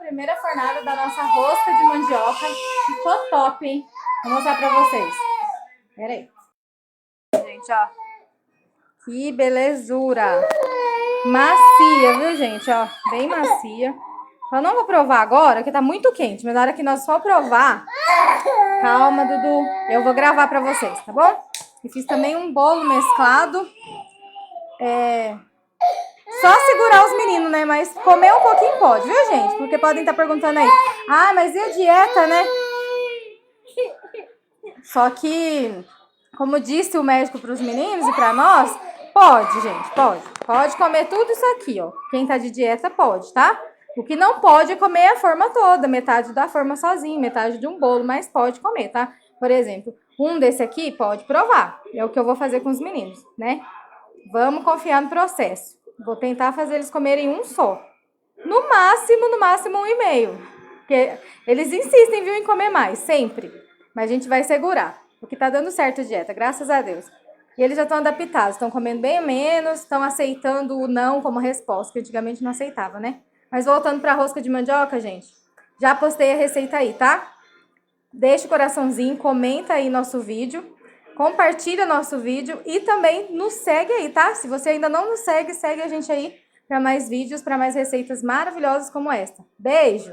primeira fornada da nossa rosca de mandioca. Ficou top, hein? Vou mostrar pra vocês. Pera aí. Gente, ó. Que belezura. Macia, viu, gente? Ó, bem macia. Eu não vou provar agora, porque tá muito quente. Mas na hora que nós for provar... Calma, Dudu. Eu vou gravar pra vocês, tá bom? E fiz também um bolo mesclado. Só segurar os meninos, né? Mas comer um pouquinho pode, viu, gente? Porque podem estar perguntando aí. Ah, mas e a dieta, né? Só que, como disse o médico para os meninos e para nós, pode, gente, pode. Pode comer tudo isso aqui, ó. Quem tá de dieta pode, tá? O que não pode é comer a forma toda, metade da forma sozinho, metade de um bolo, mas pode comer, tá? Por exemplo, um desse aqui pode provar. É o que eu vou fazer com os meninos, né? Vamos confiar no processo. Vou tentar fazer eles comerem um só. No máximo, 1,5. Porque eles insistem, viu, em comer mais, sempre. Mas a gente vai segurar. Porque tá dando certo a dieta, graças a Deus. E eles já estão adaptados, estão comendo bem menos, estão aceitando o não como resposta, que antigamente não aceitava, né? Mas voltando pra rosca de mandioca, gente, já postei a receita aí, tá? Deixa o coraçãozinho, comenta aí nosso vídeo, compartilha nosso vídeo e também nos segue aí, tá? Se você ainda não nos segue, segue a gente aí para mais vídeos, para mais receitas maravilhosas como esta. Beijo!